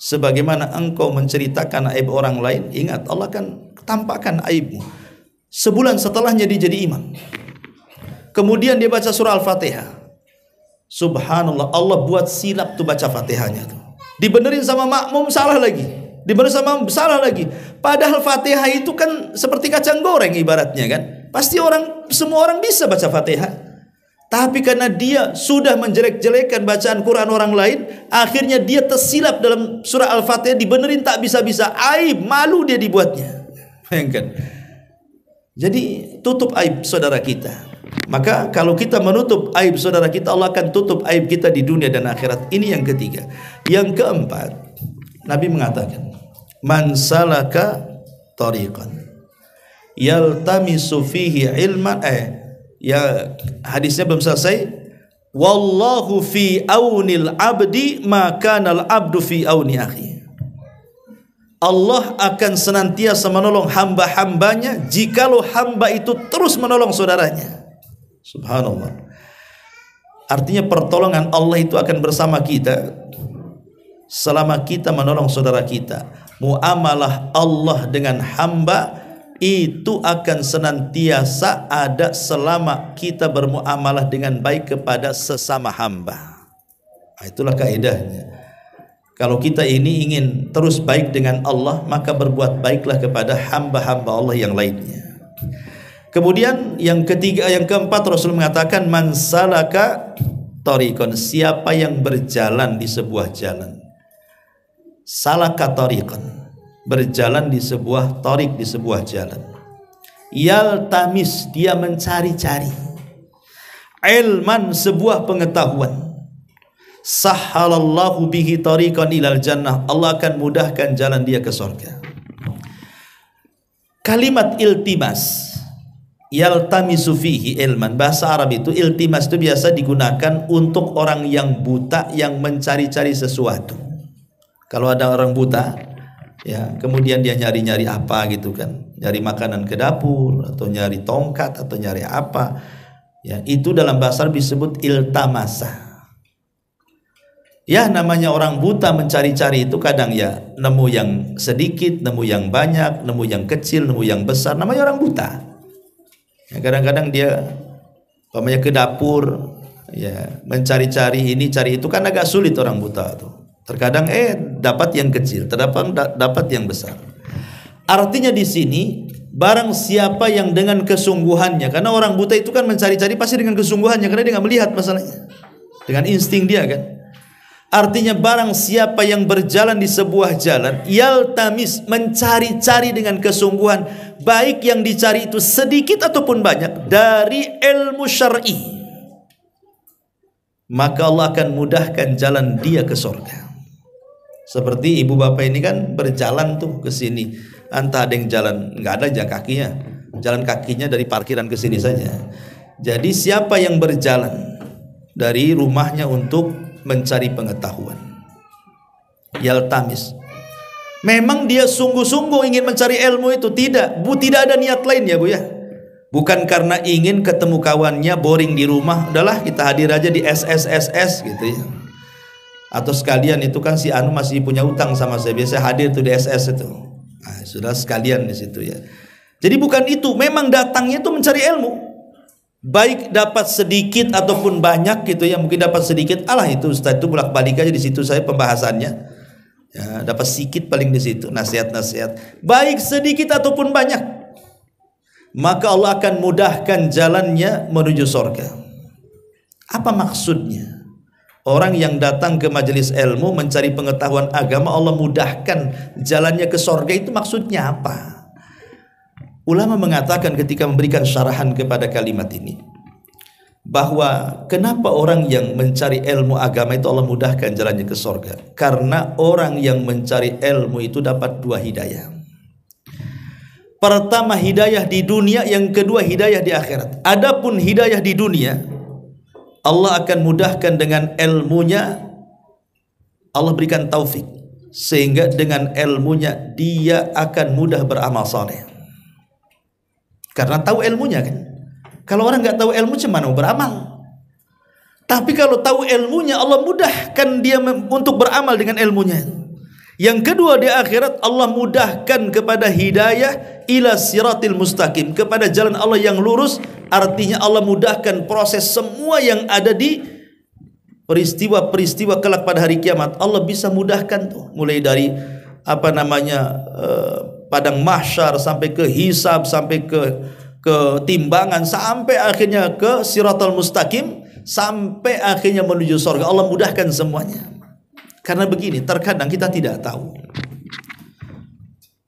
Sebagaimana engkau menceritakan aib orang lain, ingat Allah akan tampakkan aibmu. Sebulan setelahnya dia jadi imam. Kemudian dia baca surah Al-Fatihah. Subhanallah, Allah buat silap tuh baca Fatihahnya tuh. Dibenerin sama makmum, salah lagi. Dibenerin sama salah lagi. Padahal Fatihah itu kan seperti kacang goreng ibaratnya kan. Pasti semua orang bisa baca Fatihah. Tapi karena dia sudah menjelek-jelekan bacaan Quran orang lain, akhirnya dia tersilap dalam surah Al-Fatihah, dibenerin tak bisa-bisa, aib, malu dia dibuatnya. Bayangkan. Jadi tutup aib saudara kita. Maka kalau kita menutup aib saudara kita, Allah akan tutup aib kita di dunia dan akhirat. Ini yang ketiga. Yang keempat, Nabi mengatakan, man salaka tariqan yaltamisu fihi ilman, ya hadisnya belum selesai. Wallahu fi aunil abdi maka nal abdu fi auni akhi. Allah akan senantiasa menolong hamba-hambanya jikalau hamba itu terus menolong saudaranya. Subhanallah. Artinya pertolongan Allah itu akan bersama kita selama kita menolong saudara kita. Muamalah Allah dengan hamba itu akan senantiasa ada selama kita bermuamalah dengan baik kepada sesama hamba. Nah, itulah kaidahnya. Kalau kita ini ingin terus baik dengan Allah, maka berbuat baiklah kepada hamba-hamba Allah yang lainnya. Kemudian yang ketiga, yang keempat, Rasul mengatakan man salaka tariqan, siapa yang berjalan di sebuah jalan. Salaka tariqan, berjalan di sebuah tariq, di sebuah jalan. Yaltamis, dia mencari-cari. Ilman, sebuah pengetahuan. Sahhalallahu bihi tariqan ilal jannah, Allah akan mudahkan jalan dia ke surga. Kalimat iltimas, yaltamisu fihi ilman, bahasa Arab itu iltimas itu biasa digunakan untuk orang yang buta yang mencari-cari sesuatu. Kalau ada orang buta, ya, kemudian dia nyari-nyari apa gitu kan, nyari makanan ke dapur atau nyari tongkat atau nyari apa, ya, itu dalam bahasa Arab disebut iltamasa. Ya, namanya orang buta mencari-cari itu kadang ya nemu yang sedikit, nemu yang banyak, nemu yang kecil, nemu yang besar, namanya orang buta. Ya, kadang-kadang dia umpamanya ke dapur, ya, mencari-cari ini cari itu, kan agak sulit orang buta tuh. Terkadang dapat yang kecil, terdapat dapat yang besar. Artinya di sini barang siapa yang dengan kesungguhannya, karena orang buta itu kan mencari-cari pasti dengan kesungguhannya, karena dia nggak melihat masalahnya, dengan insting dia kan. Artinya barang siapa yang berjalan di sebuah jalan, yaltamis, mencari-cari dengan kesungguhan, baik yang dicari itu sedikit ataupun banyak dari ilmu syar'i, maka Allah akan mudahkan jalan dia ke surga. Seperti ibu bapak ini kan berjalan tuh ke sini, entah ada yang jalan, nggak ada jalan kakinya, jalan kakinya dari parkiran ke sini saja. Jadi siapa yang berjalan dari rumahnya untuk mencari pengetahuan, yaltamis, memang dia sungguh-sungguh ingin mencari ilmu itu, tidak ada niat lain ya Bu ya, bukan karena ingin ketemu kawannya boring di rumah, udahlah kita hadir aja di SSSS gitu ya, atau sekalian itu kan si Anu masih punya utang sama saya, biasa hadir tuh di SS itu, nah, sudah sekalian di situ ya. Jadi bukan itu, memang datangnya itu mencari ilmu, baik dapat sedikit ataupun banyak gitu ya. Mungkin dapat sedikit, alah itu Ustaz itu bolak-balik aja di situ saya pembahasannya, ya, dapat sedikit paling di situ nasihat-nasihat, baik sedikit ataupun banyak, maka Allah akan mudahkan jalannya menuju surga. Apa maksudnya? Orang yang datang ke majelis ilmu mencari pengetahuan agama, Allah mudahkan jalannya ke surga, itu maksudnya apa? Ulama mengatakan ketika memberikan syarahan kepada kalimat ini, bahwa kenapa orang yang mencari ilmu agama itu Allah mudahkan jalannya ke surga? Karena orang yang mencari ilmu itu dapat dua hidayah. Pertama hidayah di dunia, yang kedua hidayah di akhirat. Adapun hidayah di dunia, Allah akan mudahkan dengan ilmunya, Allah berikan taufik, sehingga dengan ilmunya dia akan mudah beramal saleh. Karena tahu ilmunya kan. Kalau orang nggak tahu ilmu, cuman mau beramal. Tapi kalau tahu ilmunya, Allah mudahkan dia untuk beramal dengan ilmunya. Yang kedua, di akhirat Allah mudahkan kepada hidayah ila siratil mustaqim, kepada jalan Allah yang lurus. Artinya Allah mudahkan proses semua yang ada di peristiwa-peristiwa kelak pada hari kiamat. Allah bisa mudahkan tuh, mulai dari padang mahsyar sampai ke hisab, sampai ke timbangan, sampai akhirnya ke siratal mustaqim, sampai akhirnya menuju surga. Allah mudahkan semuanya. Karena begini, terkadang kita tidak tahu.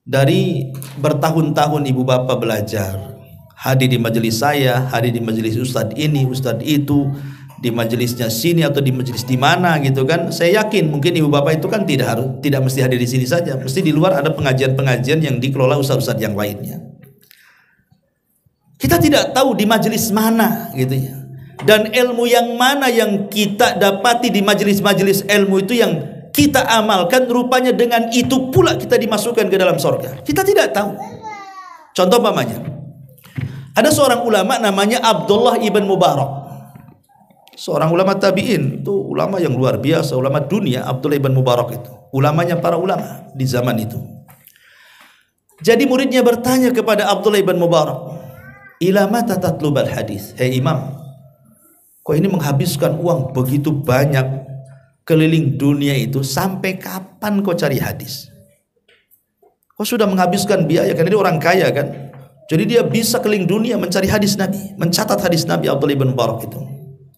Dari bertahun-tahun ibu bapak belajar, hadir di majelis saya, hadir di majelis ustadz ini, ustadz itu, di majelisnya sini atau di majelis di mana gitu kan. Saya yakin mungkin ibu bapak itu kan tidak mesti hadir di sini saja, mesti di luar ada pengajian-pengajian yang dikelola ustadz-ustadz yang lainnya. Kita tidak tahu di majelis mana gitu ya. Dan ilmu yang mana yang kita dapati di majelis-majelis ilmu itu yang kita amalkan, rupanya dengan itu pula kita dimasukkan ke dalam surga. Kita tidak tahu. Contoh umpamanya, ada seorang ulama namanya Abdullah ibn Mubarak, seorang ulama tabi'in, itu ulama yang luar biasa, ulama dunia. Abdullah ibn Mubarak itu ulamanya para ulama di zaman itu. Jadi muridnya bertanya kepada Abdullah ibn Mubarak, ila mata tatlubal hadis, hei imam, kok ini menghabiskan uang begitu banyak keliling dunia itu, sampai kapan kau cari hadis? Kau sudah menghabiskan biaya, kan dia orang kaya kan, jadi dia bisa keliling dunia mencari hadis Nabi, mencatat hadis Nabi. Abdullah ibn Mubarak itu,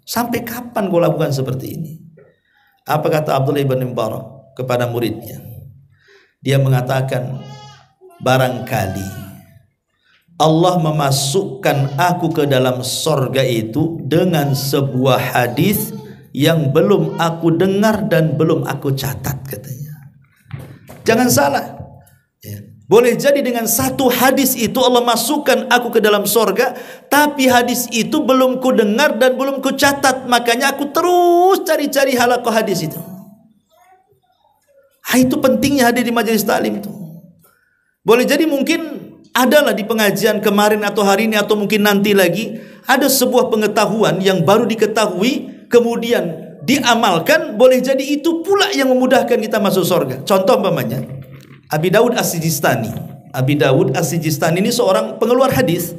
sampai kapan kau lakukan seperti ini? Apa kata Abdullah ibn Mubarak kepada muridnya? Dia mengatakan, barangkali Allah memasukkan aku ke dalam sorga itu dengan sebuah hadis yang belum aku dengar dan belum aku catat, katanya. Jangan salah ya. Boleh jadi dengan satu hadis itu Allah masukkan aku ke dalam sorga, tapi hadis itu belum ku dengar dan belum ku catat, makanya aku terus cari-cari halaqah hadis itu. Itu pentingnya hadir di majelis taklim itu. Boleh jadi mungkin adalah di pengajian kemarin atau hari ini atau mungkin nanti lagi ada sebuah pengetahuan yang baru diketahui, kemudian diamalkan, boleh jadi itu pula yang memudahkan kita masuk surga. Contoh umpamanya Abi Dawud As-Sijistani. Abi Dawud As-Sijistani ini seorang pengeluar hadis.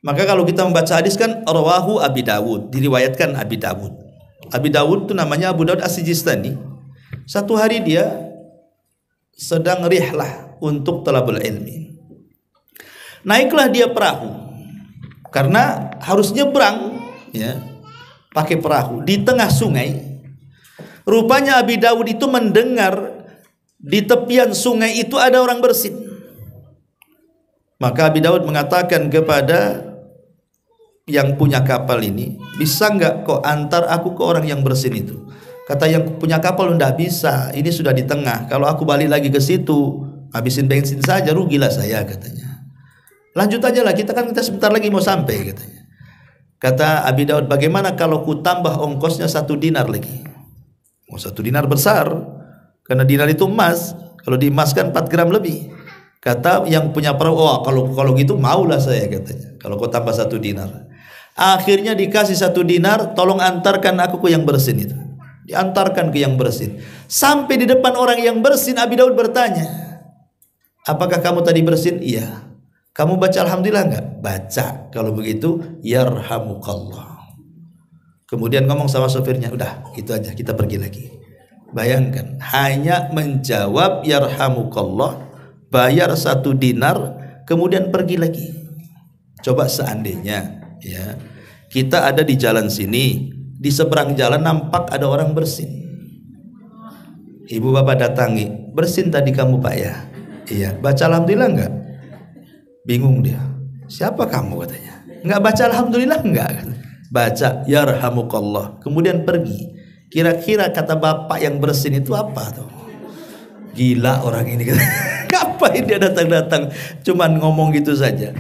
Maka kalau kita membaca hadis kan rawahu Abi Dawud, diriwayatkan Abi Dawud. Abi Dawud itu namanya Abu Dawud As-Sijistani. Satu hari dia sedang rihlah untuk talabul ilmi. Naiklah dia perahu karena harus nyebrang ya, pakai perahu di tengah sungai. Rupanya Abi Dawud itu mendengar di tepian sungai itu ada orang bersin. Maka Abi Dawud mengatakan kepada yang punya kapal ini, bisa nggak kok antar aku ke orang yang bersin itu? Kata yang punya kapal, enggak bisa, ini sudah di tengah, kalau aku balik lagi ke situ habisin bensin saja, rugilah saya, katanya. Lanjut aja lah, kita sebentar lagi mau sampai, katanya. Kata Abi Dawud, bagaimana kalau ku tambah ongkosnya 1 dinar lagi? 1 dinar besar, karena dinar itu emas, kalau diemaskan 4 gram lebih. Kata yang punya perahu, oh kalau gitu maulah saya, katanya, kalau kau tambah 1 dinar. Akhirnya dikasih 1 dinar, tolong antarkan aku ke yang bersin itu. Diantarkan ke yang bersin. Sampai di depan orang yang bersin, Abi Dawud bertanya, apakah kamu tadi bersin? Iya. Kamu baca alhamdulillah enggak? Baca. Kalau begitu, yarhamukallah. Kemudian ngomong sama sopirnya, udah itu aja, kita pergi lagi. Bayangkan, hanya menjawab yarhamukallah, bayar 1 dinar, kemudian pergi lagi. Coba seandainya ya, kita ada di jalan sini, di seberang jalan nampak ada orang bersin. Ibu bapak datangi, bersin tadi kamu pak ya? Iya. Baca alhamdulillah enggak? Bingung dia, siapa kamu, katanya. Enggak baca alhamdulillah enggak? Baca yarhamukallah, kemudian pergi. Kira-kira kata bapak yang bersin itu apa tuh? Gila orang ini. Ngapain dia datang-datang cuman ngomong gitu saja.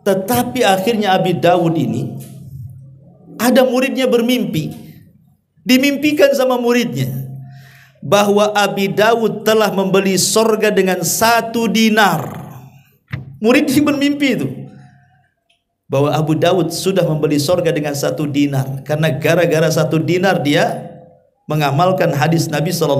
Tetapi akhirnya Abi Dawud ini ada muridnya bermimpi, dimimpikan sama muridnya bahwa Abi Dawud telah membeli sorga dengan 1 dinar. Murid ini bermimpi itu bahwa Abu Dawud sudah membeli sorga dengan 1 dinar, karena gara-gara 1 dinar dia mengamalkan hadis Nabi SAW.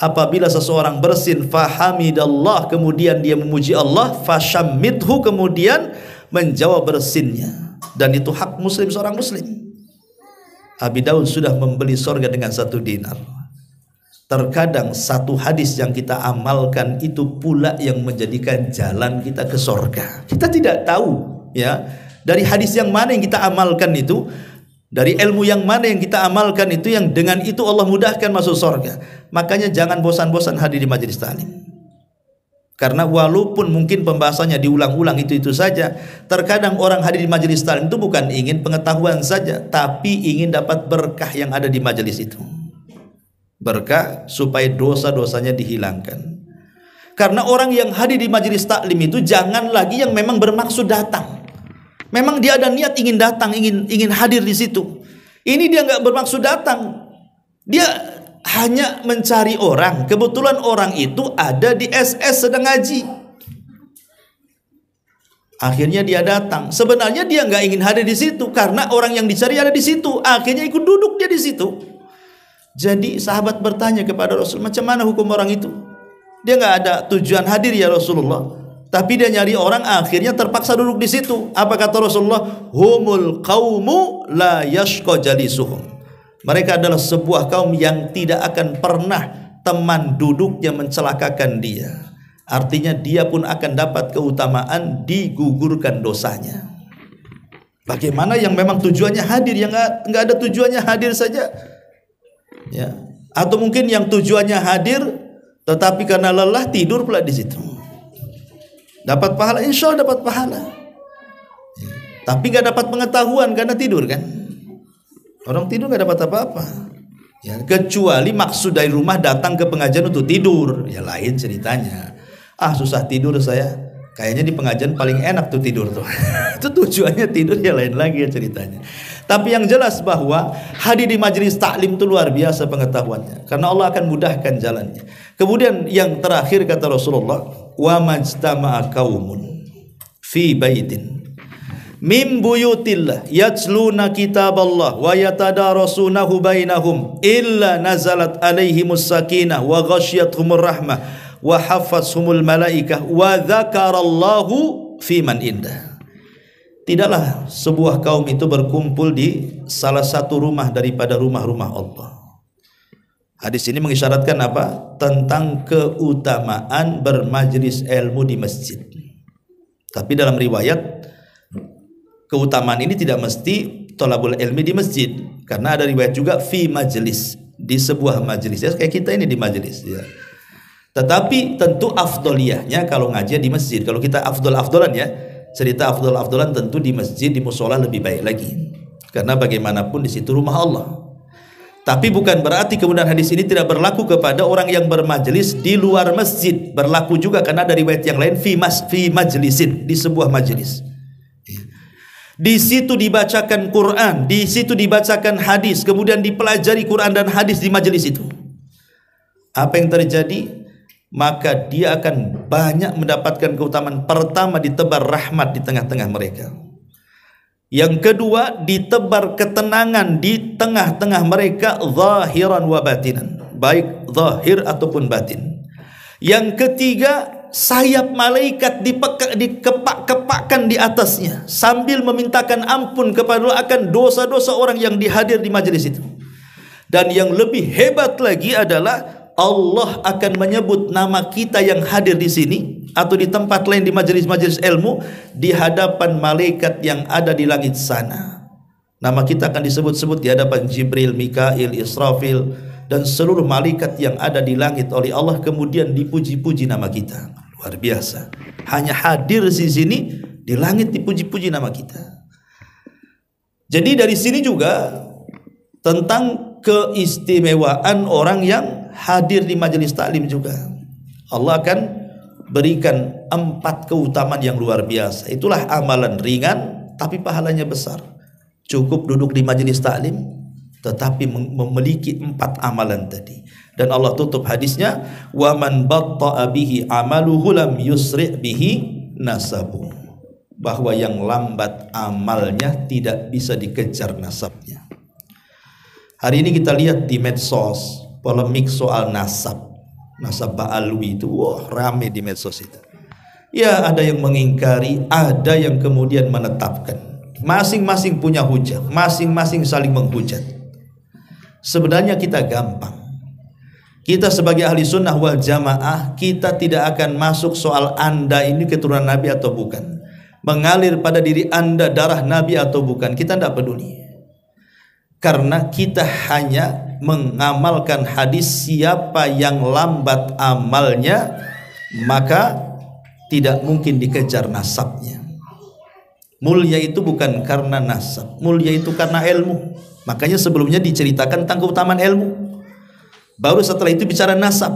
apabila seseorang bersin fahamidallah, kemudian dia memuji Allah, fashammidhu, kemudian menjawab bersinnya, dan itu hak muslim, seorang muslim. Abi Daud sudah membeli sorga dengan 1 dinar. Terkadang satu hadis yang kita amalkan itu pula yang menjadikan jalan kita ke sorga. Kita tidak tahu ya dari hadis yang mana yang kita amalkan itu, dari ilmu yang mana yang kita amalkan itu, yang dengan itu Allah mudahkan masuk surga. Makanya jangan bosan-bosan hadir di majelis taklim. Karena walaupun mungkin pembahasannya diulang-ulang itu saja, terkadang orang hadir di majelis taklim itu bukan ingin pengetahuan saja, tapi ingin dapat berkah yang ada di majelis itu. Berkah supaya dosa-dosanya dihilangkan. Karena orang yang hadir di majelis taklim itu jangan lagi yang memang bermaksud datang. Memang dia ada niat ingin datang, ingin hadir di situ. Ini dia nggak bermaksud datang. Dia hanya mencari orang. Kebetulan orang itu ada di SS sedang ngaji. Akhirnya dia datang. Sebenarnya dia nggak ingin hadir di situ karena orang yang dicari ada di situ. Akhirnya ikut duduk dia di situ. Jadi sahabat bertanya kepada Rasul, macam mana hukum orang itu? Dia nggak ada tujuan hadir ya Rasulullah. Tapi dia nyari orang, akhirnya terpaksa duduk di situ. Apa kata Rasulullah? Humul qaumu la yashqa jalisuhum. Mereka adalah sebuah kaum yang tidak akan pernah teman duduknya mencelakakan dia. Artinya dia pun akan dapat keutamaan, digugurkan dosanya. Bagaimana yang memang tujuannya hadir, yang nggak ada tujuannya hadir saja, ya? Atau mungkin yang tujuannya hadir, tetapi karena lelah tidur pula di situ. Dapat pahala, insya Allah dapat pahala. Tapi gak dapat pengetahuan karena tidur kan. Orang tidur gak dapat apa-apa ya, kecuali maksud dari rumah datang ke pengajian untuk tidur, ya lain ceritanya. Susah tidur saya, kayaknya di pengajian paling enak tuh tidur tuh. Itu tujuannya tidur, ya lain lagi ya ceritanya. Tapi yang jelas bahwa hadir di majelis taklim itu luar biasa pengetahuannya, karena Allah akan mudahkan jalannya. Kemudian yang terakhir kata Rasulullah, wa majtama'a qaumun fi baitin min buyutillah yatluna kitaballah wa yatadarasunahu bainahum illa nazalat alaihimus sakinah wa ghasyiyatuhumur rahmah wa hafathumul malaikah wa dzakarallahu fi man indah. Tidaklah sebuah kaum itu berkumpul di salah satu rumah daripada rumah-rumah Allah. Hadis ini mengisyaratkan apa? Tentang keutamaan bermajlis ilmu di masjid. Tapi dalam riwayat, keutamaan ini tidak mesti thalabul ilmi di masjid, karena ada riwayat juga fi majlis, di sebuah majlis, ya, kayak kita ini di majlis ya. Tetapi tentu afdoliyahnya kalau ngaji di masjid. Kalau kita afdolan ya, cerita afdolan tentu di masjid, di musola lebih baik lagi, karena bagaimanapun di situ rumah Allah. Tapi bukan berarti kemudian hadis ini tidak berlaku kepada orang yang bermajlis di luar masjid. Berlaku juga, karena ada riwayat yang lain fi majlisin, di sebuah majlis. Di situ dibacakan Quran, di situ dibacakan hadis, kemudian dipelajari Quran dan hadis di majlis itu. Apa yang terjadi? Maka dia akan banyak mendapatkan keutamaan. Pertama, ditebar rahmat di tengah-tengah mereka. Yang kedua, ditebar ketenangan di tengah-tengah mereka, zahiran wa batinan, baik zahir ataupun batin. Yang ketiga, sayap malaikat dikepak-kepakkan di atasnya sambil memintakan ampun kepada Allah akan dosa-dosa orang yang dihadir di majelis itu. Dan yang lebih hebat lagi adalah Allah akan menyebut nama kita yang hadir di sini atau di tempat lain di majelis-majelis ilmu di hadapan malaikat yang ada di langit sana. Nama kita akan disebut-sebut di hadapan Jibril, Mikail, Israfil dan seluruh malaikat yang ada di langit oleh Allah, kemudian dipuji-puji nama kita. Luar biasa. Hanya hadir di sini di langit dipuji-puji nama kita. Jadi dari sini juga tentang keistimewaan orang yang hadir di majelis taklim juga. Allah akan berikan 4 keutamaan yang luar biasa. Itulah amalan ringan tapi pahalanya besar. Cukup duduk di majelis taklim tetapi memiliki 4 amalan tadi. Dan Allah tutup hadisnya, wa man batta'a bihi amaluhu lam yusri' bihi nasabu. Bahwa yang lambat amalnya tidak bisa dikejar nasabnya. Hari ini kita lihat di medsos polemik soal nasab. nasab Ba'alwi itu rame di medsos itu. Ya, ada yang mengingkari, ada yang kemudian menetapkan. Masing-masing punya hujah, masing-masing saling menghujat. Sebenarnya kita gampang. Kita sebagai ahli sunnah wal jamaah, kita tidak akan masuk soal Anda ini keturunan Nabi atau bukan, mengalir pada diri Anda darah Nabi atau bukan, kita tidak peduli. Karena kita hanya mengamalkan hadis, siapa yang lambat amalnya maka tidak mungkin dikejar nasabnya. Mulia itu bukan karena nasab, mulia itu karena ilmu. Makanya sebelumnya diceritakan tentang keutamaan ilmu, baru setelah itu bicara nasab.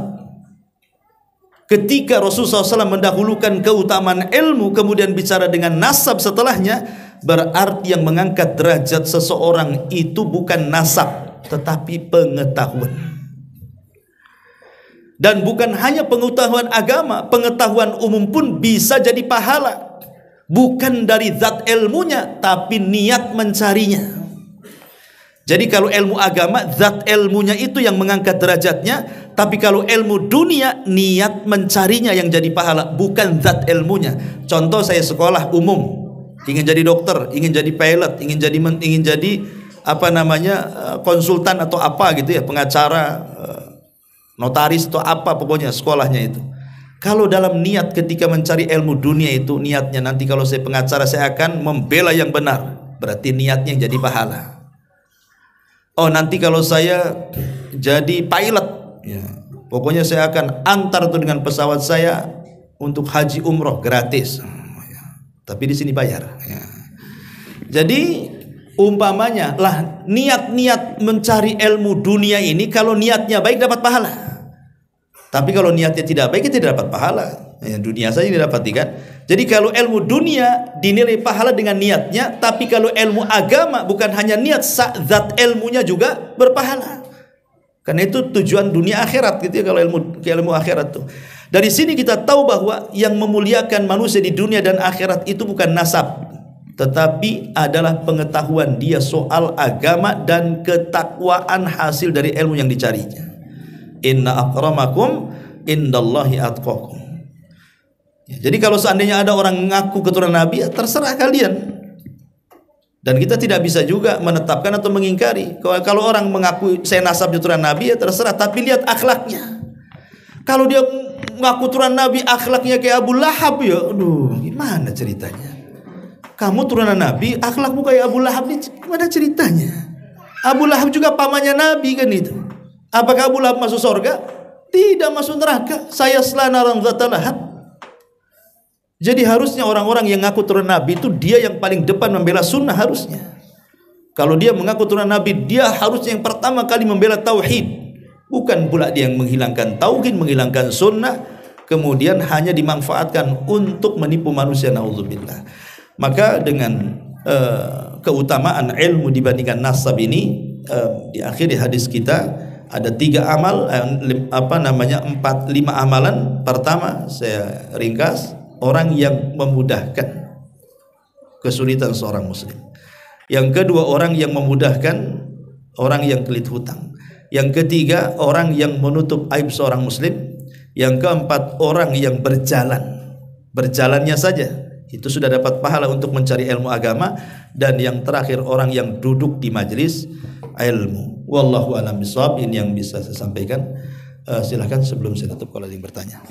Ketika Rasulullah SAW mendahulukan keutamaan ilmu, kemudian bicara dengan nasab setelahnya, berarti yang mengangkat derajat seseorang itu bukan nasab, tetapi pengetahuan. Dan bukan hanya pengetahuan agama, pengetahuan umum pun bisa jadi pahala. Bukan dari zat ilmunya, tapi niat mencarinya. Jadi kalau ilmu agama, zat ilmunya itu yang mengangkat derajatnya. Tapi kalau ilmu dunia, niat mencarinya yang jadi pahala, bukan zat ilmunya. Contoh, saya sekolah umum, ingin jadi dokter, ingin jadi pilot, ingin jadi konsultan atau apa gitu ya, pengacara, notaris atau apa, pokoknya sekolahnya itu. Kalau dalam niat ketika mencari ilmu dunia itu, niatnya nanti kalau saya pengacara saya akan membela yang benar, berarti niatnya yang jadi pahala. Oh, nanti kalau saya jadi pilot ya, pokoknya saya akan antar tuh dengan pesawat saya untuk haji umroh gratis, tapi di sini bayar ya. Jadi umpamanya lah, niat-niat mencari ilmu dunia ini, kalau niatnya baik dapat pahala. Tapi kalau niatnya tidak baik, tidak dapat pahala. Ya, dunia saja didapati kan. Jadi kalau ilmu dunia dinilai pahala dengan niatnya, tapi kalau ilmu agama bukan hanya niat, zat ilmunya juga berpahala. Karena itu tujuan dunia akhirat gitu ya, kalau ilmu akhirat tuh. Dari sini kita tahu bahwa yang memuliakan manusia di dunia dan akhirat itu bukan nasab, tetapi adalah pengetahuan dia soal agama dan ketakwaan hasil dari ilmu yang dicarinya. Inna akramakum indallahi atqakum. Ya, jadi kalau seandainya ada orang mengaku keturunan Nabi, ya terserah kalian. Dan kita tidak bisa juga menetapkan atau mengingkari. Kalau orang mengaku saya nasab keturunan Nabi, ya terserah, tapi lihat akhlaknya. Kalau dia mengaku keturunan Nabi, akhlaknya kayak Abu Lahab, ya aduh, gimana ceritanya? Kamu turunan Nabi, akhlakmu kayak Abu Lahab, gimana ceritanya? Abu Lahab juga pamannya Nabi kan itu. Apakah Abu Lahab masuk surga? Tidak masuk neraka. Saya selana orang zata lahab. Jadi harusnya orang-orang yang ngaku turunan Nabi itu dia yang paling depan membela sunnah harusnya. Kalau dia mengaku turunan Nabi, dia harusnya yang pertama kali membela tauhid. Bukan pula dia yang menghilangkan tauhid, menghilangkan sunnah, kemudian hanya dimanfaatkan untuk menipu manusia, naudzubillah. Maka dengan keutamaan ilmu dibandingkan nasab ini, di akhir hadis kita ada 3 amal, 5 amalan. Pertama, saya ringkas, orang yang memudahkan kesulitan seorang muslim. Yang kedua, orang yang memudahkan orang yang kelit hutang. Yang ketiga, orang yang menutup aib seorang muslim. Yang keempat, orang yang berjalannya saja itu sudah dapat pahala untuk mencari ilmu agama. Dan yang terakhir, orang yang duduk di majelis ilmu. Wallahu a'lam bishawab. Ini yang bisa saya sampaikan. Silakan sebelum saya tutup kalau ada yang bertanya.